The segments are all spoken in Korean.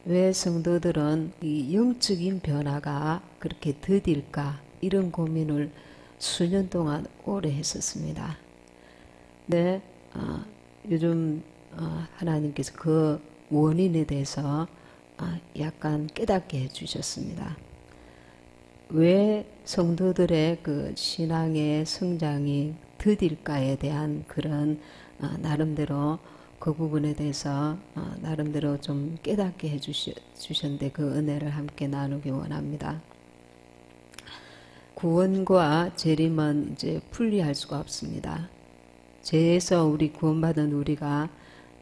왜 성도들은 이 영적인 변화가 그렇게 더딜까? 이런 고민을 수년 동안 오래 했었습니다. 근데 요즘 하나님께서 그 원인에 대해서 약간 깨닫게 해주셨습니다. 왜 성도들의 그 신앙의 성장이 더딜까에 대한 그런 나름대로 그 부분에 대해서 나름대로 좀 깨닫게 해주셨는데 그 은혜를 함께 나누기 원합니다. 구원과 재림은 이제 분리할 수가 없습니다. 죄에서 우리 구원받은 우리가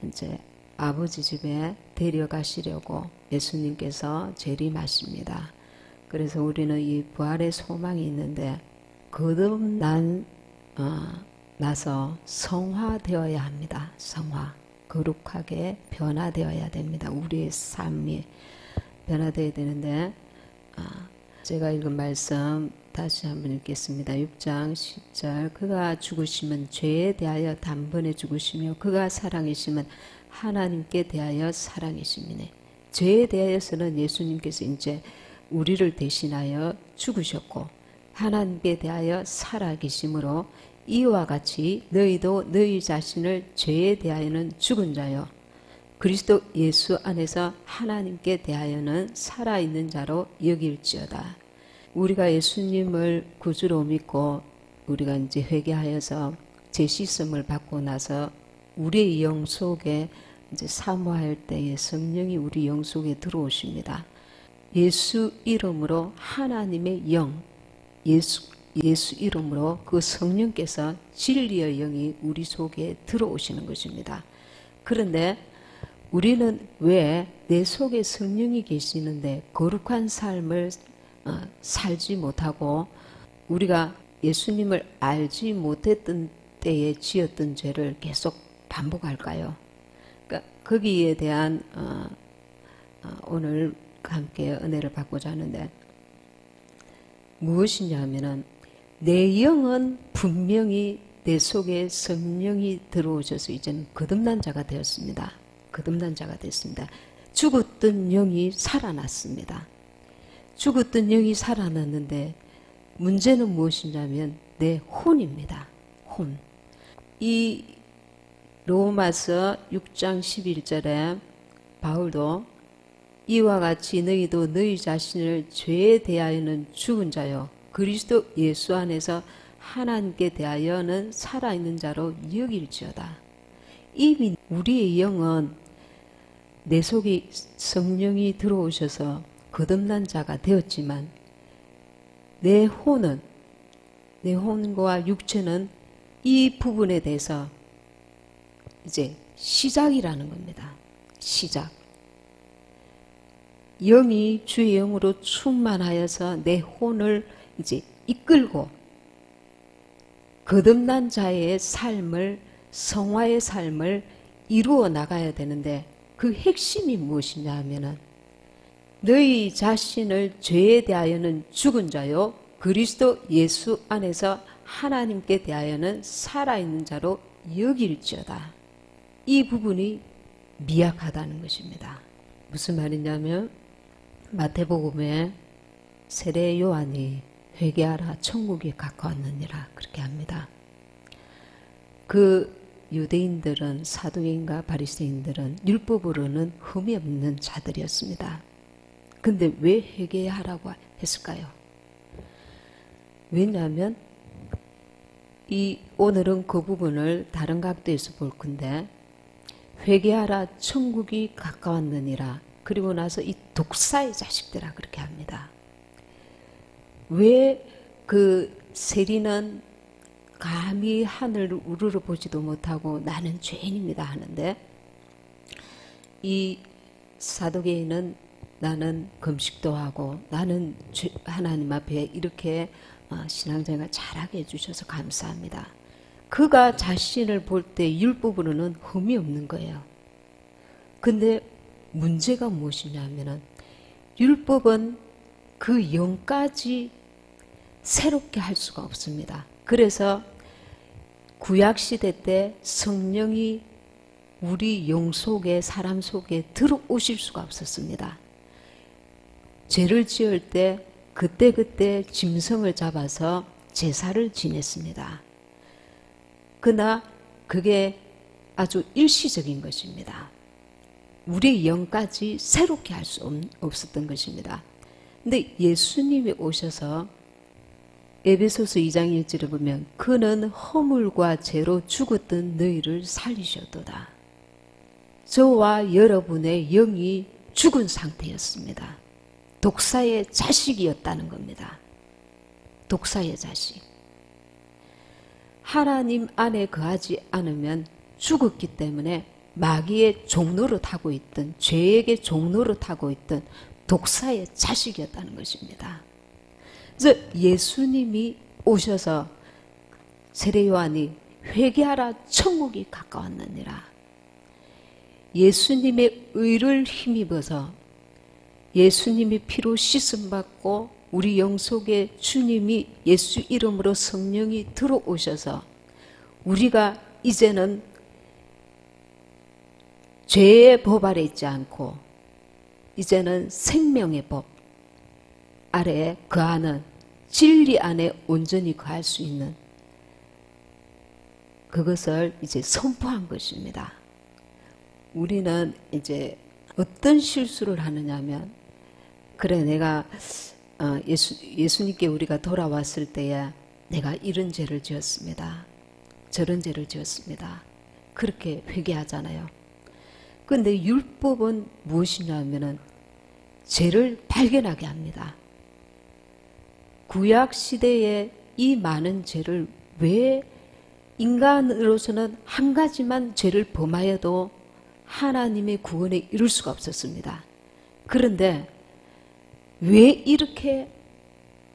이제 아버지 집에 데려가시려고 예수님께서 재림하십니다. 그래서 우리는 이 부활의 소망이 있는데 거듭난 나서 성화되어야 합니다. 성화. 거룩하게 변화되어야 됩니다. 우리의 삶이 변화되어야 되는데 제가 읽은 말씀 다시 한번 읽겠습니다. 6장 10절 그가 죽으시면 죄에 대하여 단번에 죽으시며 그가 살아계시면 하나님께 대하여 살아계심이네. 죄에 대하여서는 예수님께서 이제 우리를 대신하여 죽으셨고 하나님께 대하여 살아계심으로 이와 같이 너희도 너희 자신을 죄에 대하여는 죽은 자요 그리스도 예수 안에서 하나님께 대하여는 살아있는 자로 여길지어다. 우리가 예수님을 구주로 믿고 우리가 이제 회개하여서 죄 씻음을 받고 나서 우리의 영 속에 이제 사모할 때에 성령이 우리 영 속에 들어오십니다. 예수 이름으로 하나님의 영, 예수 이름으로 그 성령께서 진리의 영이 우리 속에 들어오시는 것입니다. 그런데 우리는 왜 내 속에 성령이 계시는데 거룩한 삶을 살지 못하고 우리가 예수님을 알지 못했던 때에 지었던 죄를 계속 반복할까요? 그러니까 거기에 대한 오늘 함께 은혜를 받고자 하는데 무엇이냐 하면은 내 영은 분명히 내 속에 성령이 들어오셔서 이제는 거듭난 자가 되었습니다. 거듭난 자가 됐습니다. 죽었던 영이 살아났습니다. 죽었던 영이 살아났는데 문제는 무엇이냐면 내 혼입니다. 혼. 이 로마서 6장 11절에 바울도 이와 같이 너희도 너희 자신을 죄에 대하여는 죽은 자요 그리스도 예수 안에서 하나님께 대하여는 살아있는 자로 여길지어다. 이미 우리의 영은 내 속에 성령이 들어오셔서 거듭난 자가 되었지만 내 혼과 육체는 이 부분에 대해서 이제 시작이라는 겁니다. 시작. 영이 주의 영으로 충만하여서 내 혼을 이제 이끌고 거듭난 자의 삶을 성화의 삶을 이루어 나가야 되는데 그 핵심이 무엇이냐 하면은 너희 자신을 죄에 대하여는 죽은 자요 그리스도 예수 안에서 하나님께 대하여는 살아있는 자로 여길지어다. 이 부분이 미약하다는 것입니다. 무슨 말이냐면 마태복음에 세례 요한이 회개하라 천국이 가까웠느니라 그렇게 합니다. 그 유대인들은 사두개인과 바리새인들은 율법으로는 흠이 없는 자들이었습니다. 근데 왜 회개하라고 했을까요? 왜냐하면 오늘은 그 부분을 다른 각도에서 볼 건데 회개하라 천국이 가까웠느니라 그리고 나서 이 독사의 자식들아 그렇게 합니다. 왜 그 세리는 감히 하늘을 우러러 보지도 못하고 나는 죄인입니다 하는데 이 사두개인은 나는 금식도 하고 나는 하나님 앞에 이렇게 신앙생활 잘하게 해주셔서 감사합니다. 그가 자신을 볼 때 율법으로는 흠이 없는 거예요. 근데 문제가 무엇이냐 하면은 율법은 그 영까지 새롭게 할 수가 없습니다. 그래서 구약시대 때 성령이 우리 영 속에, 사람 속에 들어오실 수가 없었습니다. 죄를 지을 때 그때그때 짐승을 잡아서 제사를 지냈습니다. 그러나 그게 아주 일시적인 것입니다. 우리의 영까지 새롭게 할 수 없었던 것입니다. 근데 예수님이 오셔서 에베소서 2장 1절에 보면 그는 허물과 죄로 죽었던 너희를 살리셨도다. 저와 여러분의 영이 죽은 상태였습니다. 독사의 자식이었다는 겁니다. 독사의 자식. 하나님 안에 거하지 않으면 죽었기 때문에 마귀의 종노릇하고 있던, 죄에게 종노릇하고 있던 독사의 자식이었다는 것입니다. 그래서 예수님이 오셔서 세례요한이 회개하라 천국이 가까웠느니라. 예수님의 의를 힘입어서 예수님이 피로 씻음받고 우리 영 속에 주님이 예수 이름으로 성령이 들어오셔서 우리가 이제는 죄의 법 아래 있지 않고 이제는 생명의 법 아래에 거하는, 진리 안에 온전히 거할 수 있는 그것을 이제 선포한 것입니다. 우리는 이제 어떤 실수를 하느냐면, 그래 내가 예수님께 우리가 돌아왔을 때에 내가 이런 죄를 지었습니다. 저런 죄를 지었습니다. 그렇게 회개하잖아요. 그런데 율법은 무엇이냐면은 죄를 발견하게 합니다. 구약 시대에 이 많은 죄를 왜 인간으로서는 한 가지만 죄를 범하여도 하나님의 구원에 이룰 수가 없었습니다. 그런데 왜 이렇게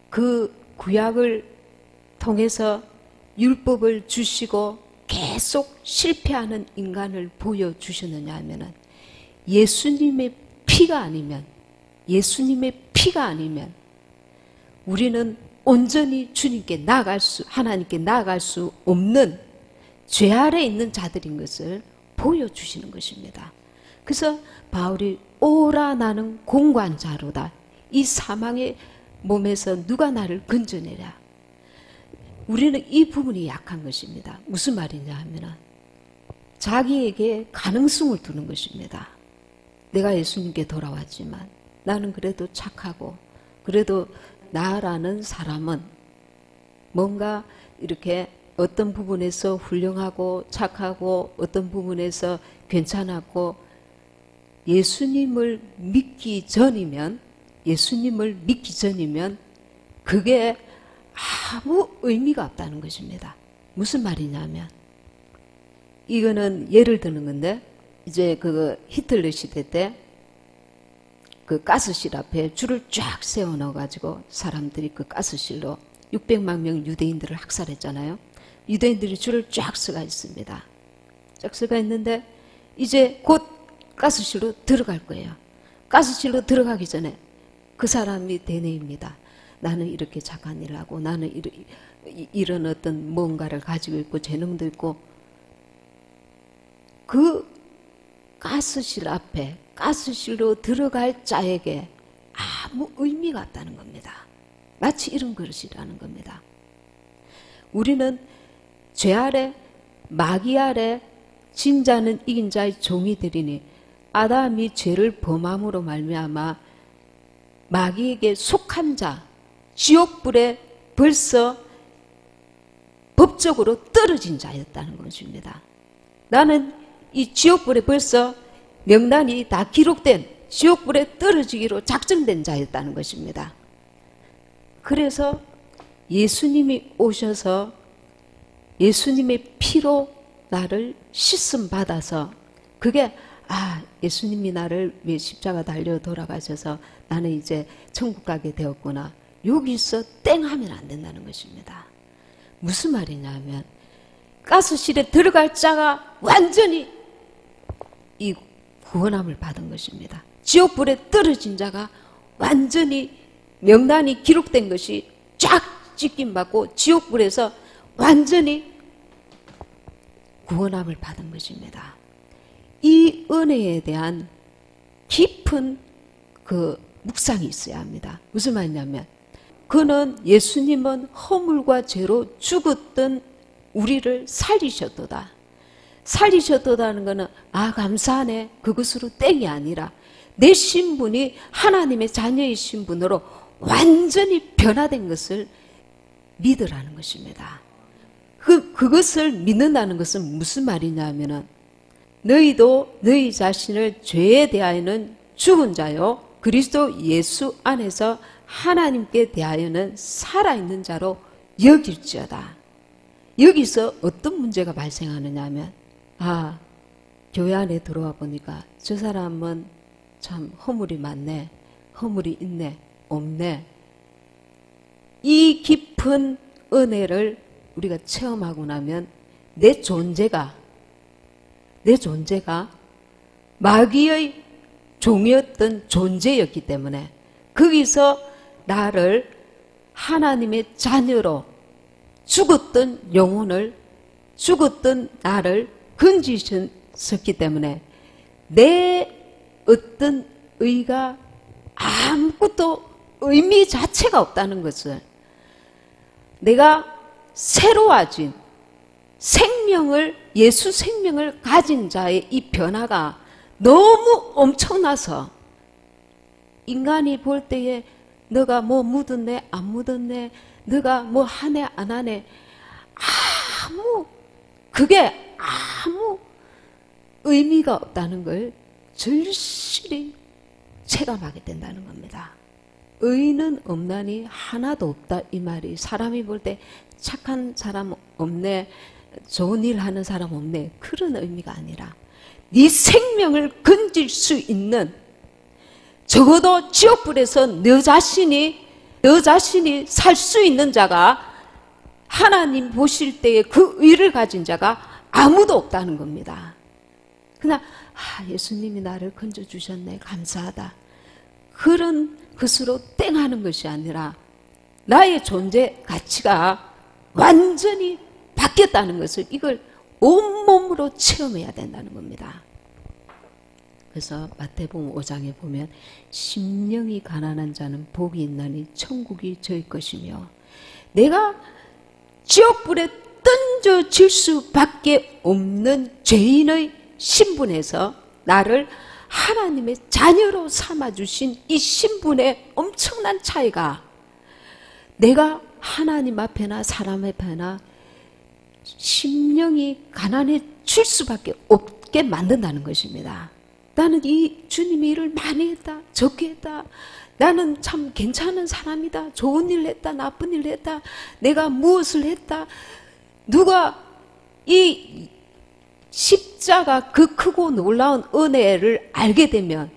그 구약을 통해서 율법을 주시고 계속 실패하는 인간을 보여주셨느냐 하면은 예수님의 피가 아니면, 예수님의 피가 아니면 우리는 온전히 주님께 하나님께 나아갈 수 없는 죄 아래 있는 자들인 것을 보여주시는 것입니다. 그래서 바울이 오라 나는 공고한 자로다. 이 사망의 몸에서 누가 나를 건져내랴. 우리는 이 부분이 약한 것입니다. 무슨 말이냐 하면은 자기에게 가능성을 두는 것입니다. 내가 예수님께 돌아왔지만 나는 그래도 착하고 그래도 나라는 사람은 뭔가 이렇게 어떤 부분에서 훌륭하고 착하고 어떤 부분에서 괜찮았고 예수님을 믿기 전이면 그게 아무 의미가 없다는 것입니다. 무슨 말이냐면 이거는 예를 드는 건데 이제 그 히틀러 시대 때 그 가스실 앞에 줄을 쫙 세워 넣어 가지고 사람들이 그 가스실로 600만 명 유대인들을 학살했잖아요. 유대인들이 줄을 쫙 서가 있습니다. 쫙 서가 있는데 이제 곧 가스실로 들어갈 거예요. 가스실로 들어가기 전에 그 사람이 대뇌입니다. 나는 이렇게 착한 일을 하고 나는 이런 어떤 뭔가를 가지고 있고 재능도 있고, 그 가스실 앞에 가스실로 들어갈 자에게 아무 의미가 없다는 겁니다. 마치 이런 그릇이라는 겁니다. 우리는 죄 아래 마귀 아래 진 자는 이긴 자의 종이 되리니 아담이 죄를 범함으로 말미암아 마귀에게 속한 자, 지옥불에 벌써 법적으로 떨어진 자였다는 것입니다. 나는 이 지옥불에 벌써 명단이 다 기록된 지옥불에 떨어지기로 작정된 자였다는 것입니다. 그래서 예수님이 오셔서 예수님의 피로 나를 씻음 받아서 그게 예수님이 나를 왜 십자가 달려 돌아가셔서 나는 이제 천국 가게 되었구나. 여기서 땡 하면 안 된다는 것입니다. 무슨 말이냐 하면 가스실에 들어갈 자가 완전히 이 구원함을 받은 것입니다. 지옥불에 떨어진 자가 완전히 명단이 기록된 것이 쫙 찍김 받고 지옥불에서 완전히 구원함을 받은 것입니다. 이 은혜에 대한 깊은 그 묵상이 있어야 합니다. 무슨 말이냐면 그는 예수님은 허물과 죄로 죽었던 우리를 살리셨도다. 살리셨도다는 것은 감사하네 그것으로 땡이 아니라 내 신분이 하나님의 자녀의 신분으로 완전히 변화된 것을 믿으라는 것입니다. 그것을 믿는다는 것은 무슨 말이냐면은 너희도 너희 자신을 죄에 대하여는 죽은 자요 그리스도 예수 안에서 하나님께 대하여는 살아있는 자로 여길지어다. 여기서 어떤 문제가 발생하느냐 하면 교회 안에 들어와 보니까 저 사람은 참 허물이 많네, 허물이 있네, 없네. 이 깊은 은혜를 우리가 체험하고 나면 내 존재가 마귀의 종이었던 존재였기 때문에 거기서 나를 하나님의 자녀로 죽었던 영혼을 죽었던 나를 건지셨기 때문에 내 어떤 의가 아무것도 의미 자체가 없다는 것을 내가 새로워진 생명을 예수 생명을 가진 자의 이 변화가 너무 엄청나서 인간이 볼 때에 너가 뭐 묻었네 안 묻었네 너가 뭐 하네 안 하네 그게 아무 의미가 없다는 걸 절실히 체감하게 된다는 겁니다. 의는 없나니 하나도 없다 이 말이 사람이 볼 때 착한 사람 없네 좋은 일 하는 사람 없네 그런 의미가 아니라 네 생명을 건질 수 있는 적어도 지옥불에서 너 자신이 살 수 있는 자가 하나님 보실 때에 그 의를 가진 자가 아무도 없다는 겁니다. 그냥 예수님이 나를 건져주셨네 감사하다 그런 것으로 땡하는 것이 아니라 나의 존재 가치가 완전히 바뀌었다는 것을 이걸 온몸으로 체험해야 된다는 겁니다. 그래서 마태복음 5장에 보면 심령이 가난한 자는 복이 있나니 천국이 저희 것이며 내가 지옥불에 던져질 수밖에 없는 죄인의 신분에서 나를 하나님의 자녀로 삼아주신 이 신분의 엄청난 차이가 내가 하나님 앞에나 사람 앞에나 심령이 가난해질 수밖에 없게 만든다는 것입니다. 나는 이 주님의 일을 많이 했다 적게 했다 나는 참 괜찮은 사람이다 좋은 일을 했다 나쁜 일을 했다 내가 무엇을 했다 누가 이 십자가 그 크고 놀라운 은혜를 알게 되면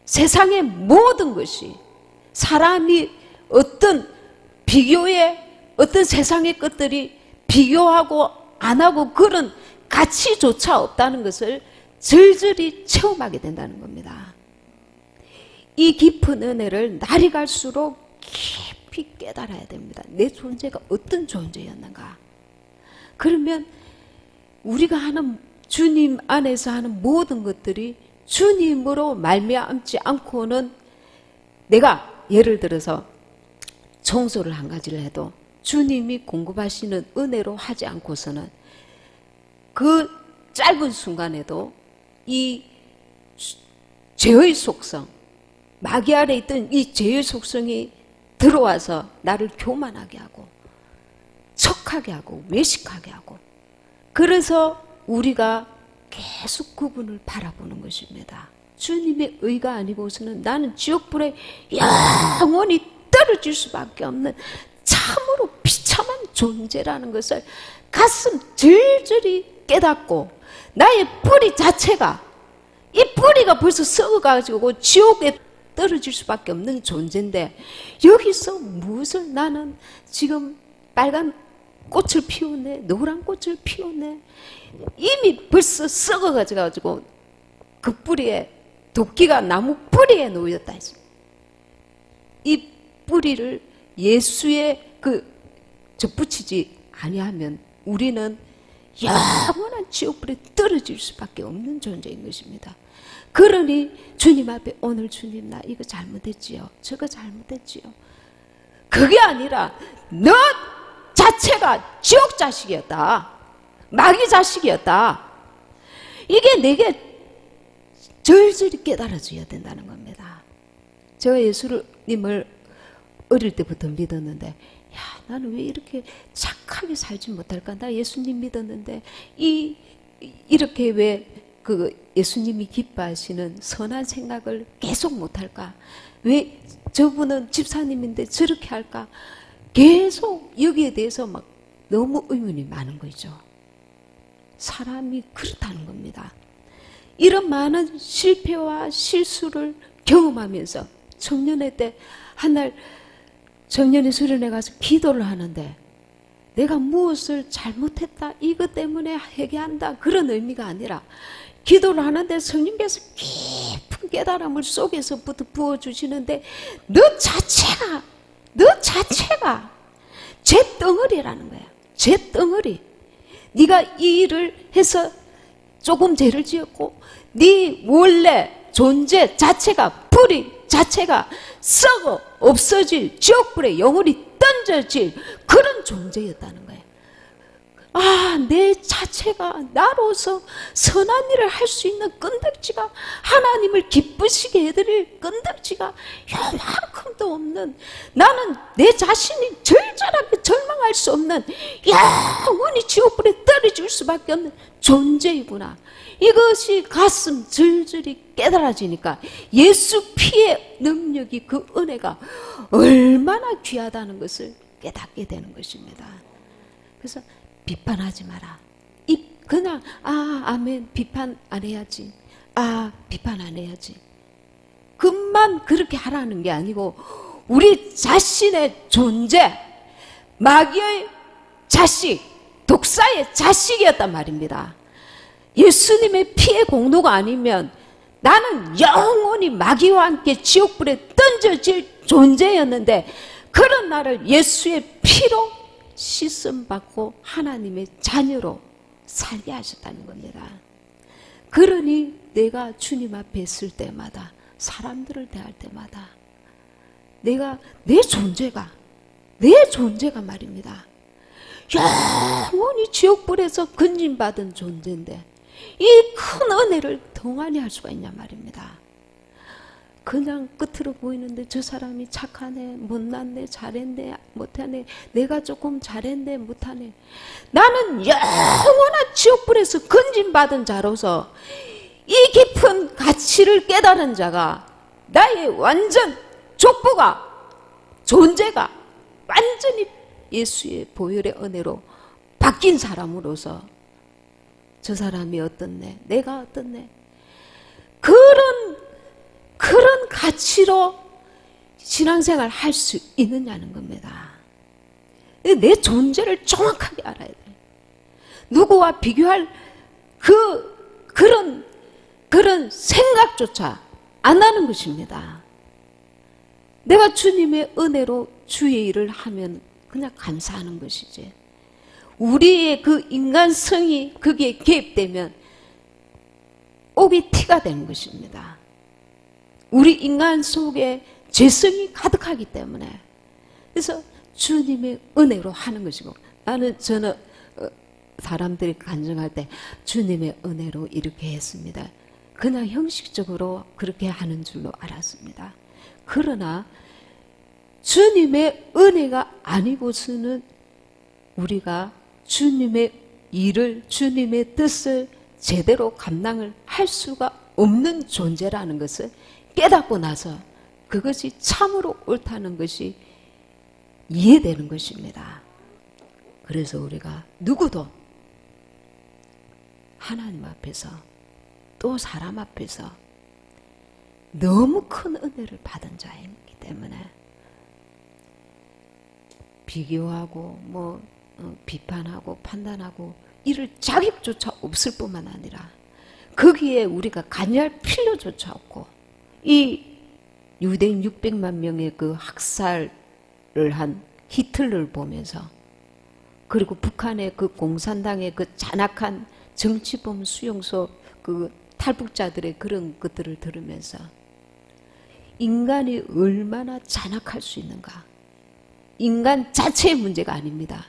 세상의 모든 것이 사람이 어떤 비교의 어떤 세상의 것들이 비교하고 안 하고 그런 가치조차 없다는 것을 절절히 체험하게 된다는 겁니다. 이 깊은 은혜를 날이 갈수록 깊이 깨달아야 됩니다. 내 존재가 어떤 존재였는가. 그러면 우리가 하는 주님 안에서 하는 모든 것들이 주님으로 말미암지 않고는 내가 예를 들어서 청소를 한 가지를 해도 주님이 공급하시는 은혜로 하지 않고서는 그 짧은 순간에도 이 죄의 속성 마귀 아래 있던 이 죄의 속성이 들어와서 나를 교만하게 하고 척하게 하고 외식하게 하고 그래서 우리가 계속 그분을 바라보는 것입니다. 주님의 의가 아니고서는 나는 지옥불에 영원히 떨어질 수밖에 없는 참으로 비참한 존재라는 것을 가슴 절절히 깨닫고 나의 뿌리 자체가 이 뿌리가 벌써 썩어가지고 지옥에 떨어질 수밖에 없는 존재인데 여기서 무엇을 나는 지금 빨간 꽃을 피우네 노란 꽃을 피우네 이미 벌써 썩어가지고 그 뿌리에 도끼가 나무 뿌리에 놓였다 했어. 이 뿌리를 예수의 그 접붙이지 아니하면 우리는 영원한 지옥불에 떨어질 수밖에 없는 존재인 것입니다. 그러니 주님 앞에 오늘 주님 나 이거 잘못했지요. 저거 잘못했지요. 그게 아니라 너 자체가 지옥 자식이었다. 마귀 자식이었다. 이게 내게 절절히 깨달아져야 된다는 겁니다. 제가 예수님을 어릴 때부터 믿었는데 야 나는 왜 이렇게 착하게 살지 못할까? 나 예수님 믿었는데 이렇게 왜 그 예수님이 기뻐하시는 선한 생각을 계속 못할까? 왜 저분은 집사님인데 저렇게 할까? 계속 여기에 대해서 막 너무 의문이 많은 거죠. 사람이 그렇다는 겁니다. 이런 많은 실패와 실수를 경험하면서 청년회 때 한 날 청년이 수련회 가서 기도를 하는데 내가 무엇을 잘못했다 이것 때문에 회개한다 그런 의미가 아니라 기도를 하는데 성령께서 깊은 깨달음을 속에서부터 부어주시는데 너 자체가 죄덩어리라는 거야. 죄덩어리. 네가 이 일을 해서 조금 죄를 지었고 네 원래 존재 자체가 뿌리 자체가 썩어 없어질 지옥불에 영원히 던져질 그런 존재였다는 거예요. 아, 내 자체가 나로서 선한 일을 할 수 있는 끈덕지가 하나님을 기쁘시게 해드릴 끈덕지가 요만큼도 없는 나는 내 자신이 절절하게 절망할 수 없는 영원히 지옥불에 떨어질 수밖에 없는 존재이구나. 이것이 가슴 절절히 깨달아지니까 예수 피의 능력이 그 은혜가 얼마나 귀하다는 것을 깨닫게 되는 것입니다. 그래서 비판하지 마라. 그냥 아멘 비판 안 해야지. 비판 안 해야지. 그만 그렇게 하라는 게 아니고 우리 자신의 존재 마귀의 자식 독사의 자식이었단 말입니다. 예수님의 피의 공로가 아니면 나는 영원히 마귀와 함께 지옥불에 던져질 존재였는데 그런 나를 예수의 피로 씻음받고 하나님의 자녀로 살게 하셨다는 겁니다. 그러니 내가 주님 앞에 있을 때마다 사람들을 대할 때마다 내가 내 존재가 말입니다. 영원히 지옥불에서 건진받은 존재인데 이 큰 은혜를 동안히 할 수가 있냐 말입니다. 그냥 끝으로 보이는데 저 사람이 착하네, 못났네, 잘했네, 못하네, 내가 조금 잘했네, 못하네. 나는 영원한 지옥불에서 건진받은 자로서 이 깊은 가치를 깨달은 자가 나의 완전 족보가 존재가 완전히 예수의 보혈의 은혜로 바뀐 사람으로서 저 사람이 어떻네, 내가 어떻네, 그런 가치로 신앙생활 할 수 있느냐는 겁니다. 내 존재를 정확하게 알아야 돼. 누구와 비교할 그런 생각조차 안 하는 것입니다. 내가 주님의 은혜로 주의 일을 하면 그냥 감사하는 것이지. 우리의 그 인간성이 거기에 개입되면 옥이 티가 되는 것입니다. 우리 인간 속에 죄성이 가득하기 때문에. 그래서 주님의 은혜로 하는 것이고, 저는 사람들이 간증할 때 주님의 은혜로 이렇게 했습니다. 그냥 형식적으로 그렇게 하는 줄로 알았습니다. 그러나 주님의 은혜가 아니고서는 우리가 주님의 일을, 주님의 뜻을 제대로 감당을 할 수가 없는 존재라는 것을 깨닫고 나서 그것이 참으로 옳다는 것이 이해되는 것입니다. 그래서 우리가 누구도 하나님 앞에서 또 사람 앞에서 너무 큰 은혜를 받은 자이기 때문에 비교하고 비판하고 판단하고 이럴 자격조차 없을 뿐만 아니라 거기에 우리가 관여할 필요조차 없고, 이 유대인 600만 명의 그 학살을 한 히틀러를 보면서 그리고 북한의 그 공산당의 그 잔악한 정치범 수용소 그 탈북자들의 그런 것들을 들으면서 인간이 얼마나 잔악할 수 있는가. 인간 자체의 문제가 아닙니다.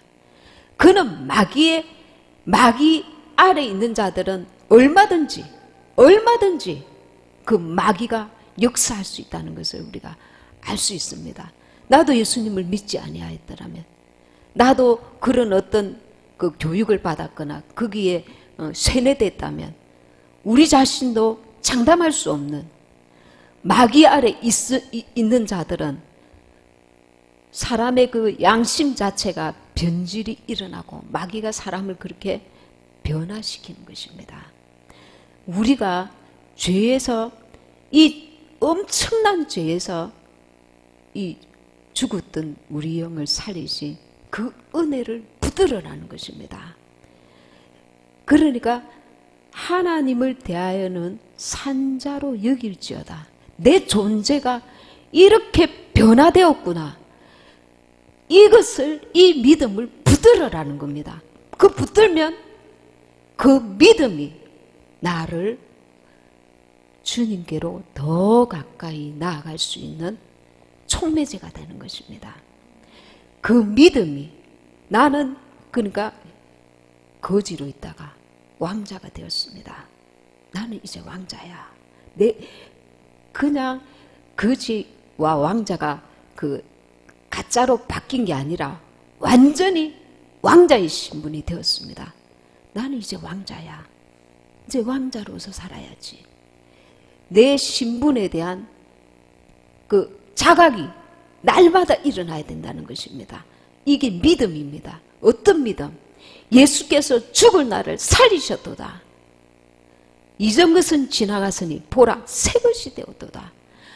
그는 마귀 아래 있는 자들은 얼마든지 그 마귀가 역사할 수 있다는 것을 우리가 알 수 있습니다. 나도 예수님을 믿지 아니하였더라면, 나도 그런 어떤 그 교육을 받았거나 거기에 세뇌됐다면 우리 자신도 장담할 수 없는 마귀 아래 있는 자들은 사람의 그 양심 자체가 변질이 일어나고 마귀가 사람을 그렇게 변화시키는 것입니다. 우리가 죄에서, 이 엄청난 죄에서 이 죽었던 우리 영을 살리시 그 은혜를 붙들으라는 것입니다. 그러니까 하나님을 대하여는 산자로 여길지어다. 내 존재가 이렇게 변화되었구나. 이 믿음을 붙들으라는 겁니다. 그 붙들면 그 믿음이 나를 주님께로 더 가까이 나아갈 수 있는 촉매제가 되는 것입니다. 그 믿음이, 나는 그러니까 거지로 있다가 왕자가 되었습니다. 나는 이제 왕자야. 그냥 거지와 왕자가 그 가짜로 바뀐 게 아니라 완전히 왕자의 신분이 되었습니다. 나는 이제 왕자야. 이제 왕자로서 살아야지. 내 신분에 대한 그 자각이 날마다 일어나야 된다는 것입니다. 이게 믿음입니다. 어떤 믿음? 예수께서 죽을 나를 살리셨도다. 이전 것은 지나갔으니 보라 새 것이 되었도다.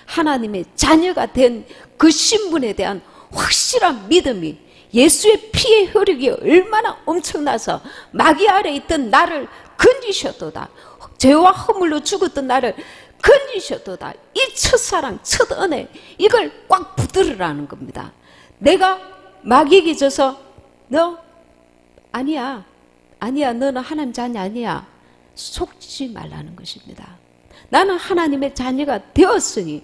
하나님의 자녀가 된 그 신분에 대한 확실한 믿음이, 예수의 피의 효력이 얼마나 엄청나서 마귀 아래 있던 나를 건지셨도다. 죄와 허물로 죽었던 나를 건지셨도다. 이 첫사랑, 첫 은혜, 이걸 꽉 붙들으라는 겁니다. 내가 마귀에게 져서 너 아니야, 너는 하나님 자녀 아니야, 속지 말라는 것입니다. 나는 하나님의 자녀가 되었으니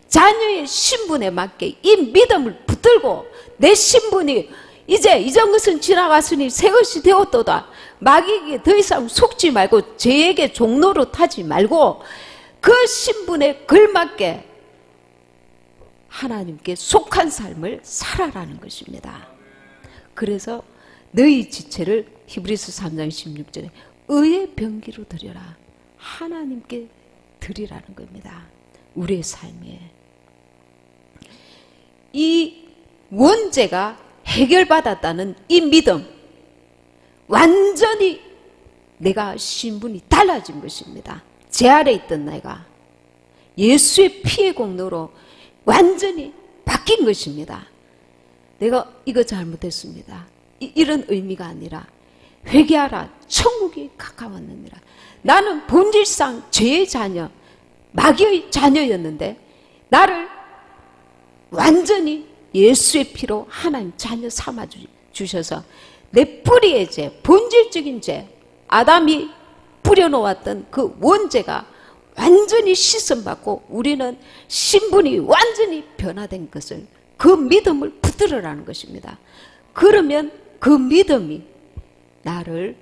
자녀의 신분에 맞게 이 믿음을 붙들고, 내 신분이 이제 이전 것은 지나갔으니 새 것이 되었도다. 마귀에게 더 이상 속지 말고 죄에게 종로로 타지 말고 그 신분에 걸맞게 하나님께 속한 삶을 살아라는 것입니다. 그래서 너희 지체를 히브리서 3장 16절에 의의 병기로 드려라. 하나님께 드리라는 겁니다. 우리의 삶에 이 원죄가 해결받았다는 이 믿음, 완전히 내가 신분이 달라진 것입니다. 제 아래 있던 내가 예수의 피의 공로로 완전히 바뀐 것입니다. 내가 이거 잘못했습니다. 이런 의미가 아니라 회개하라, 천국이 가까웠느니라. 나는 본질상 죄의 자녀, 마귀의 자녀였는데 나를 완전히 예수의 피로 하나님 자녀 삼아 주셔서 내 뿌리의 죄, 본질적인 죄, 아담이 뿌려놓았던 그 원죄가 완전히 씻음받고 우리는 신분이 완전히 변화된 것을, 그 믿음을 붙들으라는 것입니다. 그러면 그 믿음이 나를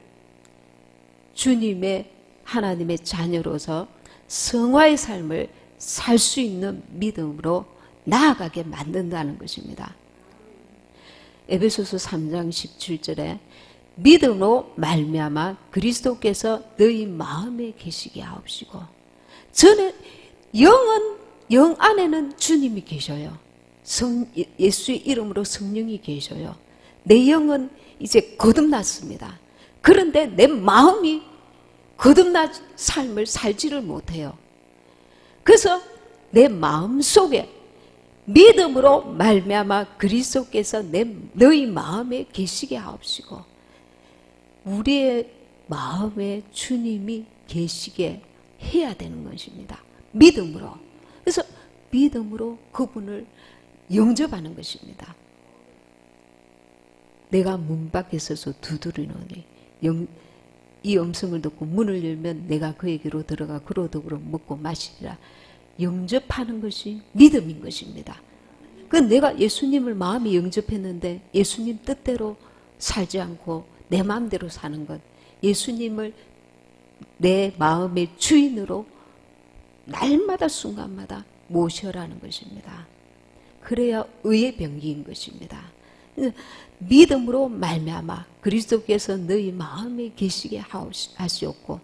주님의, 하나님의 자녀로서 성화의 삶을 살 수 있는 믿음으로 나아가게 만든다는 것입니다. 에베소서 3장 17절에 믿음으로 말미암아 그리스도께서 너희 마음에 계시게 하옵시고, 저는 영 안에는 주님이 계셔요. 예수의 이름으로 성령이 계셔요. 내 영은 이제 거듭났습니다. 그런데 내 마음이 거듭난 삶을 살지를 못해요. 그래서 내 마음 속에 믿음으로 말미암아 그리스도께서 너희 마음에 계시게 하옵시고, 우리의 마음에 주님이 계시게 해야 되는 것입니다. 믿음으로. 그래서 믿음으로 그분을 영접하는 것입니다. 내가 문 밖에 서서 두드리노니 이 음성을 듣고 문을 열면 내가 그에게로 들어가 그로더불어 먹고 마시리라. 영접하는 것이 믿음인 것입니다. 그 내가 예수님을 마음에 영접했는데 예수님 뜻대로 살지 않고 내 마음대로 사는 것, 예수님을 내 마음의 주인으로 날마다 순간마다 모셔라는 것입니다. 그래야 의의 병기인 것입니다. 믿음으로 말미암아 그리스도께서 너희 마음에 계시게 하시옵고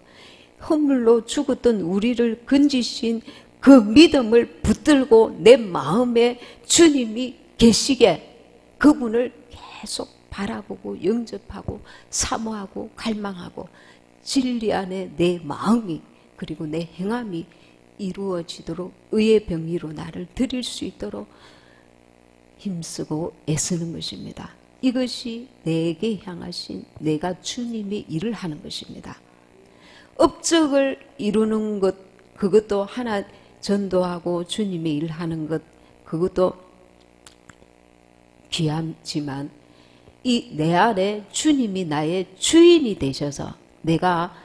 허물로 죽었던 우리를 건지신 그 믿음을 붙들고 내 마음에 주님이 계시게 그분을 계속 바라보고 영접하고 사모하고 갈망하고 진리 안에 내 마음이 그리고 내 행함이 이루어지도록 의의 병기로 나를 드릴 수 있도록 힘쓰고 애쓰는 것입니다. 이것이 내게 향하신 내가 주님의 일을 하는 것입니다. 업적을 이루는 것 그것도 하나 전도하고 주님의 일을 하는 것 그것도 귀하지만 이 내 안에 주님이 나의 주인이 되셔서 내가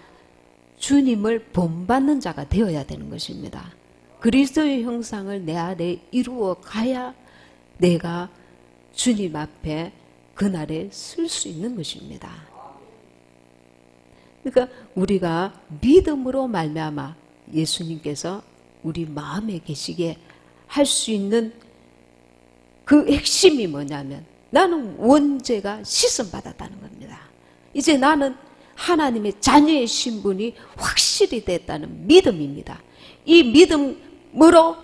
주님을 본받는 자가 되어야 되는 것입니다. 그리스도의 형상을 내 안에 이루어 가야 내가 주님 앞에 그날에 쓸 수 있는 것입니다. 그러니까 우리가 믿음으로 말미암아 예수님께서 우리 마음에 계시게 할 수 있는 그 핵심이 뭐냐면 나는 원죄가 씻음받았다는 겁니다. 이제 나는 하나님의 자녀의 신분이 확실히 됐다는 믿음입니다. 이 믿음으로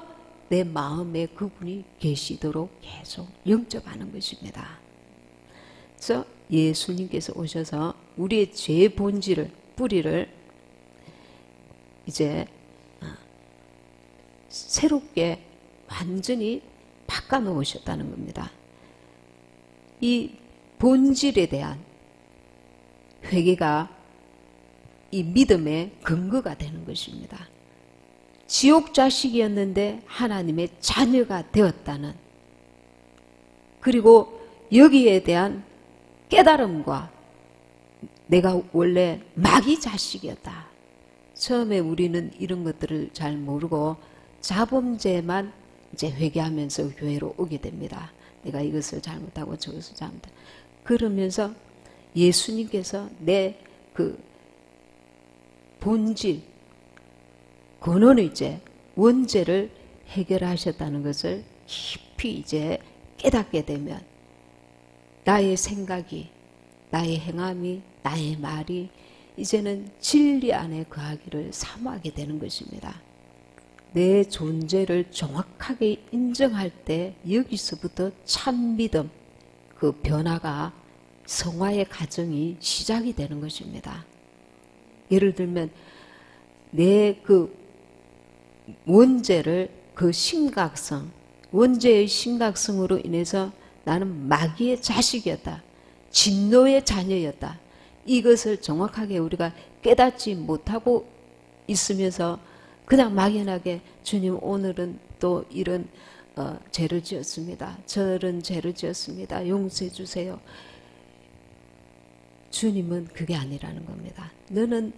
내 마음에 그분이 계시도록 계속 영접하는 것입니다. 그래서 예수님께서 오셔서 우리의 죄의 본질을 뿌리를 이제 새롭게 완전히 바꿔놓으셨다는 겁니다. 이 본질에 대한 회개가 이 믿음의 근거가 되는 것입니다. 지옥 자식이었는데 하나님의 자녀가 되었다는 그리고 여기에 대한 깨달음과 내가 원래 마귀 자식이었다. 처음에 우리는 이런 것들을 잘 모르고 자범죄만 이제 회개하면서 교회로 오게 됩니다. 내가 이것을 잘못하고 저것을 잘못하고 그러면서 예수님께서 내 그 본질 근원의 죄, 원죄를 해결하셨다는 것을 깊이 이제 깨닫게 되면 나의 생각이, 나의 행함이, 나의 말이 이제는 진리 안에 거하기를 사모하게 되는 것입니다. 내 존재를 정확하게 인정할 때 여기서부터 참 믿음, 그 변화가 성화의 과정이 시작이 되는 것입니다. 예를 들면 내 그 원죄를 그 심각성, 원죄의 심각성으로 인해서 나는 마귀의 자식이었다. 진노의 자녀였다. 이것을 정확하게 우리가 깨닫지 못하고 있으면서 그냥 막연하게 주님 오늘은 또 이런 죄를 지었습니다. 저런 죄를 지었습니다. 용서해 주세요. 주님은 그게 아니라는 겁니다. 너는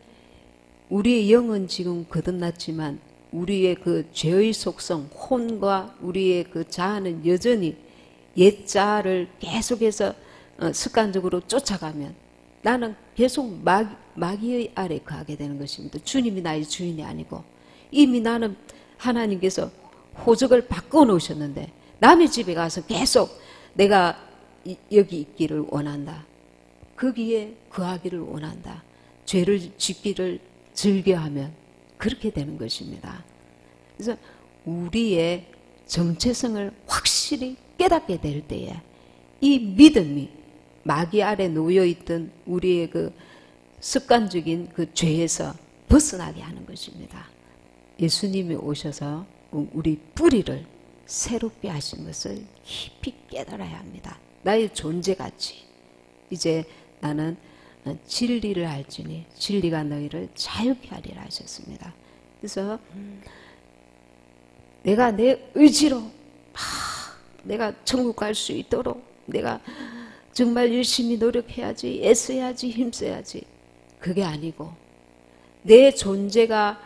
우리의 영은 지금 거듭났지만 우리의 그 죄의 속성, 혼과 우리의 그 자아는 여전히 옛자를 계속해서 습관적으로 쫓아가면 나는 계속 마귀의 아래 거하게 되는 것입니다. 주님이 나의 주인이 아니고 이미 나는 하나님께서 호적을 바꿔놓으셨는데 남의 집에 가서 계속 내가 여기 있기를 원한다. 거기에 거하기를 원한다. 죄를 짓기를 즐겨하면 그렇게 되는 것입니다. 그래서 우리의 정체성을 확실히 깨닫게 될 때에 이 믿음이 마귀 아래 놓여있던 우리의 그 습관적인 그 죄에서 벗어나게 하는 것입니다. 예수님이 오셔서 우리 뿌리를 새롭게 하신 것을 깊이 깨달아야 합니다. 나의 존재가치. 이제 나는 진리를 알지니 진리가 너희를 자유케 하리라 하셨습니다. 그래서 내가 내 의지로 내가 천국 갈 수 있도록 내가 정말 열심히 노력해야지, 애써야지, 힘써야지. 그게 아니고 내 존재가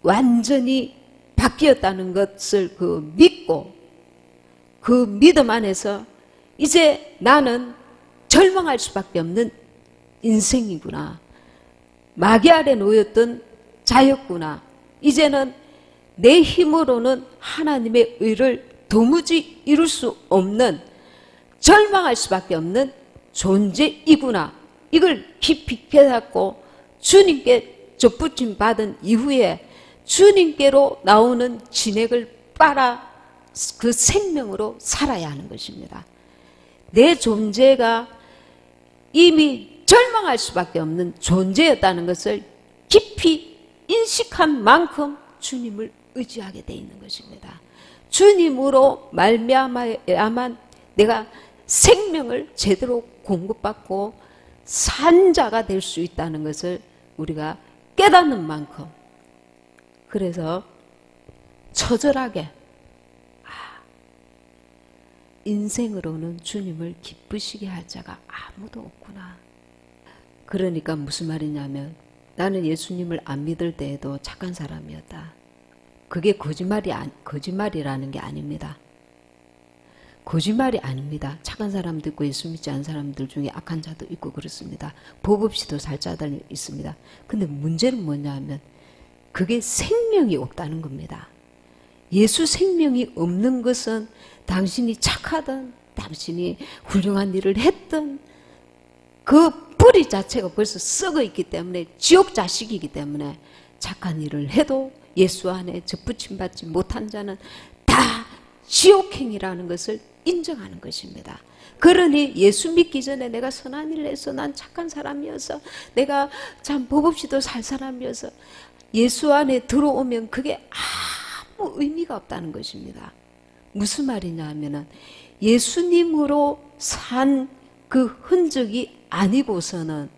완전히 바뀌었다는 것을 믿고 그 믿음 안에서 이제 나는 절망할 수밖에 없는 인생이구나. 마귀 아래 놓였던 자였구나. 이제는 내 힘으로는 하나님의 의를 도무지 이룰 수 없는, 절망할 수밖에 없는 존재이구나. 이걸 깊이 깨닫고 주님께 접붙임 받은 이후에 주님께로 나오는 진액을 빨아 그 생명으로 살아야 하는 것입니다. 내 존재가 이미 절망할 수밖에 없는 존재였다는 것을 깊이 인식한 만큼 주님을 의지하게 돼 있는 것입니다. 주님으로 말미암아야만 내가 생명을 제대로 공급받고 산 자가 될 수 있다는 것을 우리가 깨닫는 만큼, 그래서 처절하게 인생으로는 주님을 기쁘시게 할 자가 아무도 없구나. 그러니까 무슨 말이냐면 나는 예수님을 안 믿을 때에도 착한 사람이었다. 그게 거짓말이라는 게 아닙니다. 거짓말이 아닙니다. 착한 사람도 있고 예수 믿지 않은 사람들 중에 악한 자도 있고 그렇습니다. 법 없이도 살 자들 있습니다. 근데 문제는 뭐냐 하면 그게 생명이 없다는 겁니다. 예수 생명이 없는 것은 당신이 착하든 당신이 훌륭한 일을 했든 그 뿌리 자체가 벌써 썩어 있기 때문에, 지옥 자식이기 때문에 착한 일을 해도 예수 안에 접붙임 받지 못한 자는 다 지옥행이라는 것을 인정하는 것입니다. 그러니 예수 믿기 전에 내가 선한 일을 해서 난 착한 사람이어서 내가 참 법 없이도 살 사람이어서 예수 안에 들어오면 그게 아무 의미가 없다는 것입니다. 무슨 말이냐 하면은 예수님으로 산 그 흔적이 아니고서는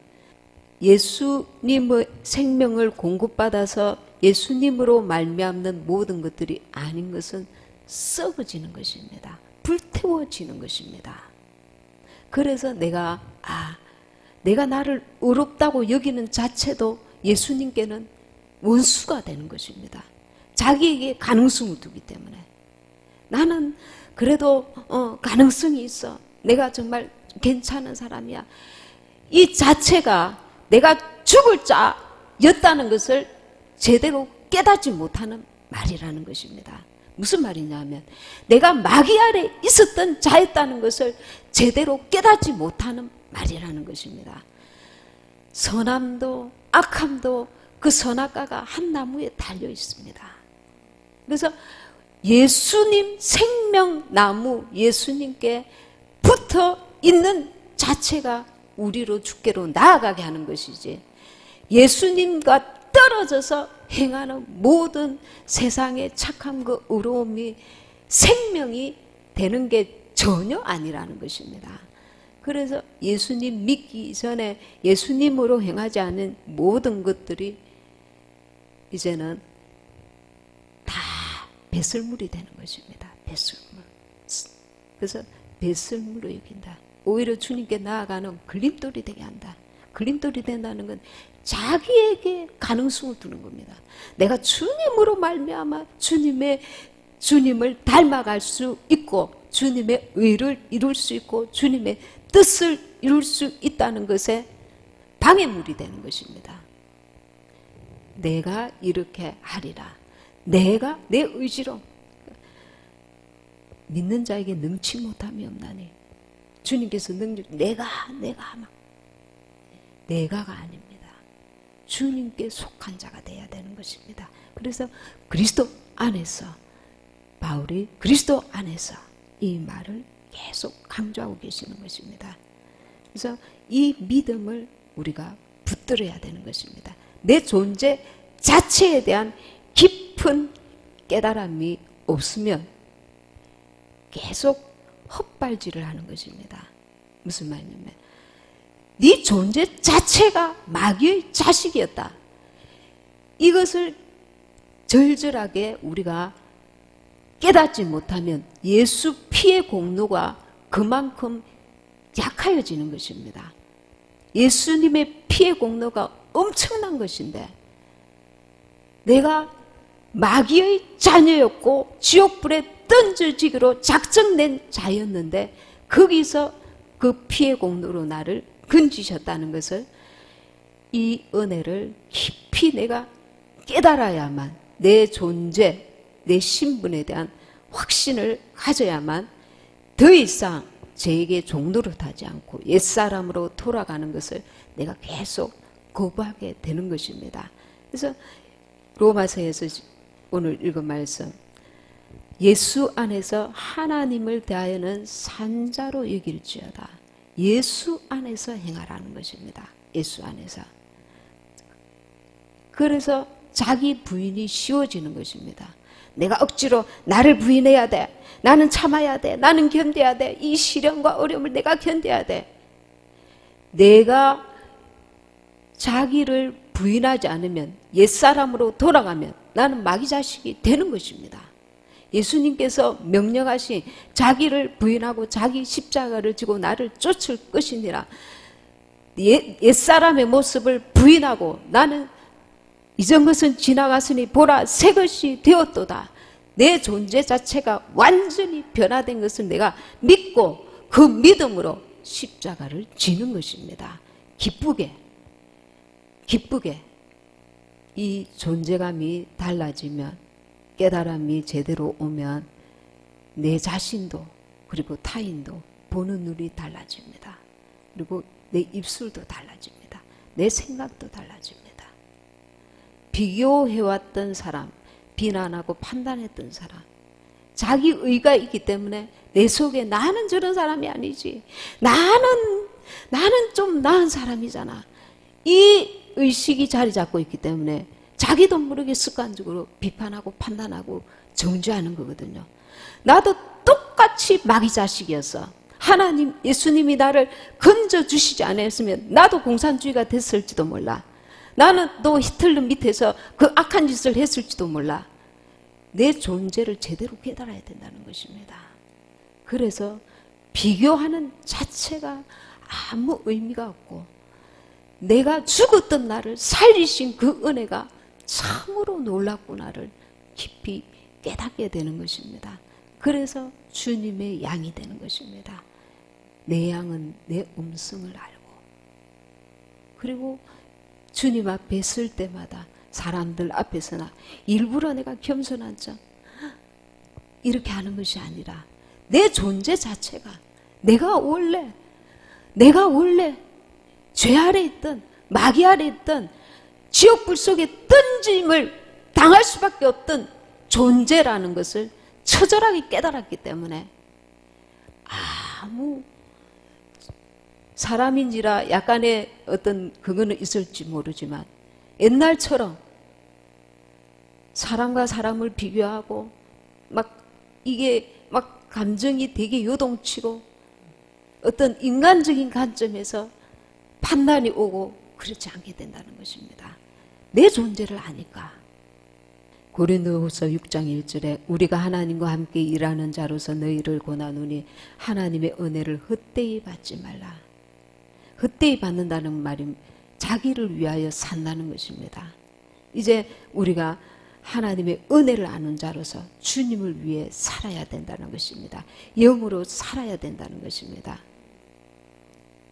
예수님의 생명을 공급받아서 예수님으로 말미암는 모든 것들이 아닌 것은 썩어지는 것입니다. 불태워지는 것입니다. 그래서 내가 나를 의롭다고 여기는 자체도 예수님께는 원수가 되는 것입니다. 자기에게 가능성을 두기 때문에 나는 그래도 가능성이 있어. 내가 정말 괜찮은 사람이야. 이 자체가 내가 죽을 자였다는 것을 제대로 깨닫지 못하는 말이라는 것입니다. 무슨 말이냐면 내가 마귀 아래 있었던 자였다는 것을 제대로 깨닫지 못하는 말이라는 것입니다. 선함도 악함도 그 선악과가 한 나무에 달려 있습니다. 그래서 예수님 생명나무 예수님께 붙어 있는 자체가 우리로 주께로 나아가게 하는 것이지, 예수님과 떨어져서 행하는 모든 세상의 착함과 의로움이 생명이 되는 게 전혀 아니라는 것입니다. 그래서 예수님 믿기 전에 예수님으로 행하지 않은 모든 것들이 이제는 다 배설물이 되는 것입니다. 배설물. 그래서 배설물로 여긴다. 오히려 주님께 나아가는 걸림돌이 되게 한다. 걸림돌이 된다는 건 자기에게 가능성을 두는 겁니다. 내가 주님으로 말미암아 주님을 닮아갈 수 있고 주님의 의를 이룰 수 있고 주님의 뜻을 이룰 수 있다는 것에 방해물이 되는 것입니다. 내가 이렇게 하리라. 내가 내 의지로. 믿는 자에게 능치 못함이 없나니. 주님께서 내가 하면 내가가 아닙니다. 주님께 속한 자가 돼야 되는 것입니다. 그래서 그리스도 안에서, 바울이 그리스도 안에서 이 말을 계속 강조하고 계시는 것입니다. 그래서 이 믿음을 우리가 붙들어야 되는 것입니다. 내 존재 자체에 대한 깊은 깨달음이 없으면 계속 헛발질을 하는 것입니다. 무슨 말이냐면 네 존재 자체가 마귀의 자식이었다. 이것을 절절하게 우리가 깨닫지 못하면 예수 피의 공로가 그만큼 약하여지는 것입니다. 예수님의 피의 공로가 엄청난 것인데 내가 마귀의 자녀였고 지옥불에 던져지기로 작정된 자였는데 거기서 그 피의 공로로 나를 건지셨다는 것을, 이 은혜를 깊이 내가 깨달아야만 내 존재, 내 신분에 대한 확신을 가져야만 더 이상 저에게 종노릇하지 않고 옛사람으로 돌아가는 것을 내가 계속 거부하게 되는 것입니다. 그래서 로마서에서 오늘 읽은 말씀, 예수 안에서 하나님을 대하여는 산자로 여길지어다. 예수 안에서 행하라는 것입니다. 예수 안에서. 그래서 자기 부인이 쉬워지는 것입니다. 내가 억지로 나를 부인해야 돼. 나는 참아야 돼. 나는 견뎌야 돼. 이 시련과 어려움을 내가 견뎌야 돼. 내가 자기를 부인하지 않으면, 옛사람으로 돌아가면 나는 마귀 자식이 되는 것입니다. 예수님께서 명령하신 자기를 부인하고 자기 십자가를 지고 나를 쫓을 것이니라. 옛사람의 모습을 부인하고 나는 이전 것은 지나갔으니 보라 새 것이 되었도다. 내 존재 자체가 완전히 변화된 것을 내가 믿고 그 믿음으로 십자가를 지는 것입니다. 기쁘게 이 존재감이 달라지면, 깨달음이 제대로 오면 내 자신도 그리고 타인도 보는 눈이 달라집니다. 그리고 내 입술도 달라집니다. 내 생각도 달라집니다. 비교해왔던 사람, 비난하고 판단했던 사람, 자기 의가 있기 때문에 내 속에 나는 저런 사람이 아니지, 나는 좀 나은 사람이잖아, 이 의식이 자리 잡고 있기 때문에 자기도 모르게 습관적으로 비판하고 판단하고 정죄하는 거거든요. 나도 똑같이 마귀 자식이었어. 하나님, 예수님이 나를 건져주시지 않았으면 나도 공산주의가 됐을지도 몰라. 나는 또 히틀러 밑에서 그 악한 짓을 했을지도 몰라. 내 존재를 제대로 깨달아야 된다는 것입니다. 그래서 비교하는 자체가 아무 의미가 없고, 내가 죽었던 나를 살리신 그 은혜가 참으로 놀랍구나를 깊이 깨닫게 되는 것입니다. 그래서 주님의 양이 되는 것입니다. 내 양은 내 음성을 알고, 그리고 주님 앞에 설 때마다 사람들 앞에서나 일부러 내가 겸손한 척 이렇게 하는 것이 아니라 내 존재 자체가 내가 원래 죄 아래 있던, 마귀 아래 있던, 지옥불 속에 던짐을 당할 수밖에 없던 존재라는 것을 처절하게 깨달았기 때문에 아무 사람인지라 약간의 어떤 그거는 있을지 모르지만 옛날처럼 사람과 사람을 비교하고 이게 감정이 되게 요동치고 어떤 인간적인 관점에서 판단이 오고 그렇지 않게 된다는 것입니다. 내 존재를 아니까. 고린도후서 6장 1절에 우리가 하나님과 함께 일하는 자로서 너희를 권하노니 하나님의 은혜를 헛되이 받지 말라. 헛되이 받는다는 말이 자기를 위하여 산다는 것입니다. 이제 우리가 하나님의 은혜를 아는 자로서 주님을 위해 살아야 된다는 것입니다. 영으로 살아야 된다는 것입니다.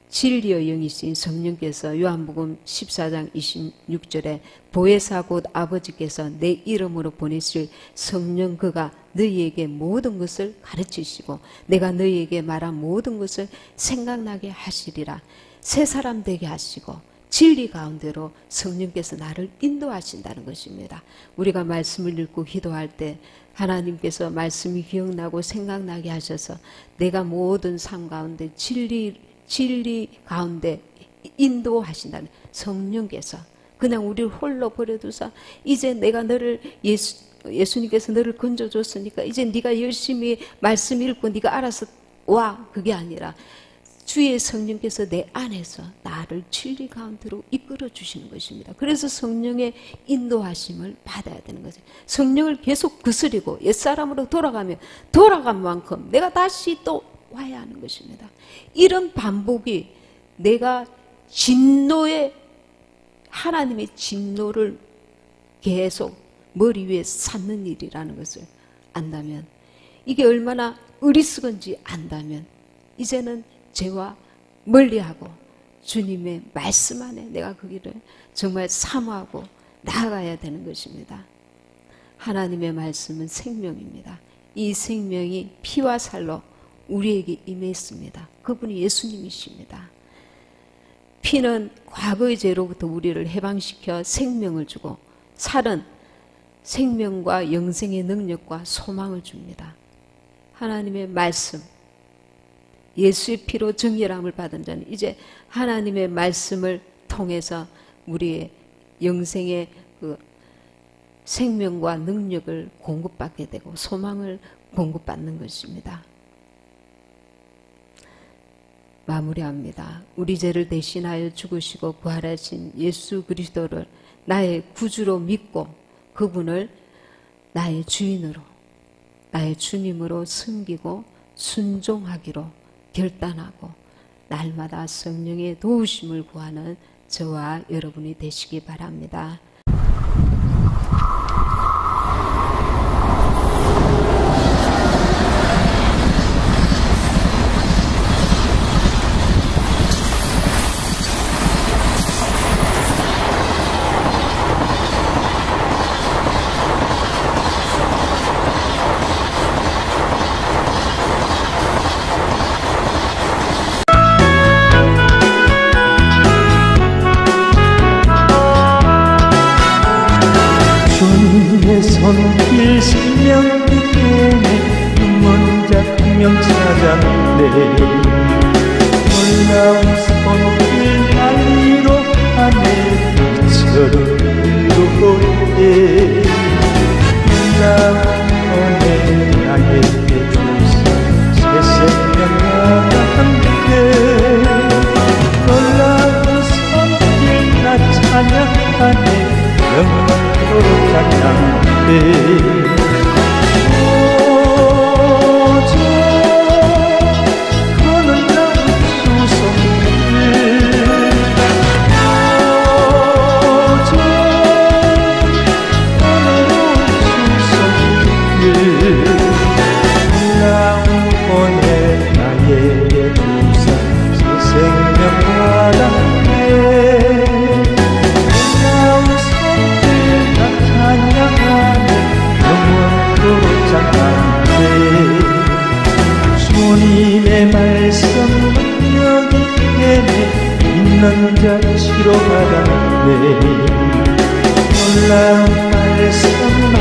진리의 영이신 성령께서 요한복음 14장 26절에 보혜사 곧 아버지께서 내 이름으로 보내실 성령 그가 너희에게 모든 것을 가르치시고 내가 너희에게 말한 모든 것을 생각나게 하시리라. 새 사람 되게 하시고 진리 가운데로 성령께서 나를 인도하신다는 것입니다. 우리가 말씀을 읽고 기도할 때 하나님께서 말씀이 기억나고 생각나게 하셔서 내가 모든 삶 가운데 진리 가운데 인도하신다는 성령께서 그냥 우리를 홀로 버려두사 이제 내가 너를 예수님께서 너를 건져줬으니까 이제 네가 열심히 말씀 읽고 네가 알아서 와, 그게 아니라 주의 성령께서 내 안에서 나를 진리 가운데로 이끌어 주시는 것입니다. 그래서 성령의 인도하심을 받아야 되는 거죠. 성령을 계속 거스리고 옛사람으로 돌아간 만큼 내가 다시 또 와야 하는 것입니다. 이런 반복이 내가 하나님의 진노를 계속 머리 위에 쌓는 일이라는 것을 안다면, 이게 얼마나 어리석은지 안다면 이제는 죄와 멀리하고 주님의 말씀 안에 내가 그 길을 정말 사모하고 나아가야 되는 것입니다. 하나님의 말씀은 생명입니다. 이 생명이 피와 살로 우리에게 임했습니다. 그분이 예수님이십니다. 피는 과거의 죄로부터 우리를 해방시켜 생명을 주고, 살은 생명과 영생의 능력과 소망을 줍니다. 하나님의 말씀, 예수의 피로 정결함을 받은 자는 이제 하나님의 말씀을 통해서 우리의 영생의 그 생명과 능력을 공급받게 되고 소망을 공급받는 것입니다. 마무리합니다. 우리 죄를 대신하여 죽으시고 부활하신 예수 그리스도를 나의 구주로 믿고 그분을 나의 주인으로, 나의 주님으로 섬기고 순종하기로 결단하고 날마다 성령의 도우심을 구하는 저와 여러분이 되시기 바랍니다. 손길 생명 때문에 먼저 분명 찾았네. 놀라운 손길 나이로 하네 빛처럼 누구에 놀라운 은혜 나에게 주사 새 생명 나한테 놀라운 손길 나 찬양하네. 영원토록 찬양해. 오저 거는 수송길 오저 거는 수송길 놀라운 은혜 나에게 주사 새 생명 받았네. 주님의 말씀 능력이 때문에 있는 자 치료받았네. 놀라운 말씀 날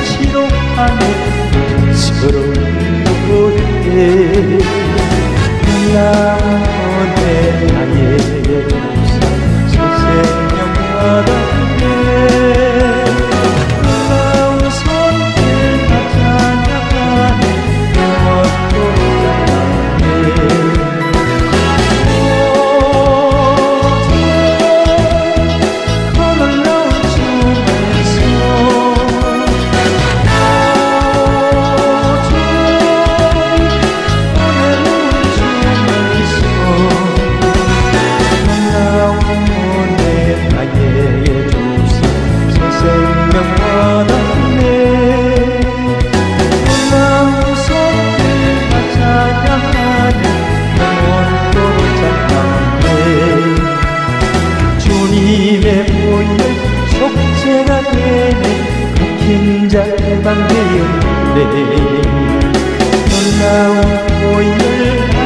치료하네. 서로 누구에 놀라운 은혜 나에게 주사 새 생명 받았네. 주님의 보혈 속죄가 되네. 갇힌 자 해방되었네. 놀라운 보혈 날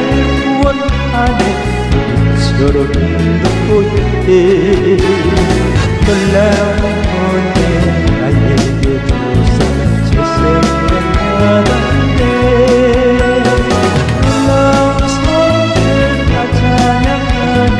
구원하네. 빛처럼 누구에 놀라운 은혜 나에게 주사 새 생명 받았네. 놀라운 손길 다 찬양하네.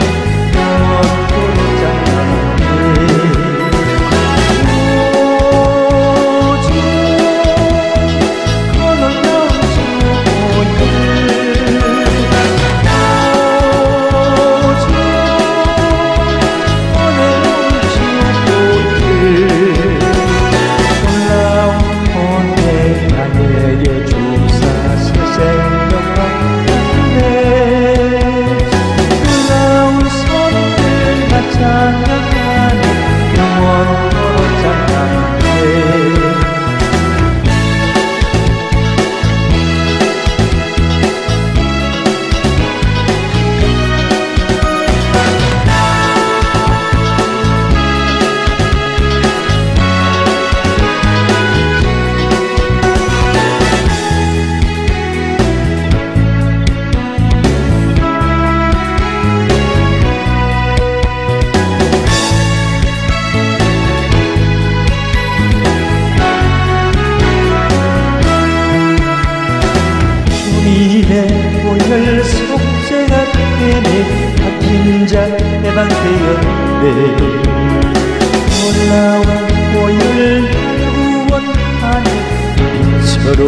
오늘 속죄가 되네 같은 자 해방되었네 놀라운 보혈 구원하네 빛으로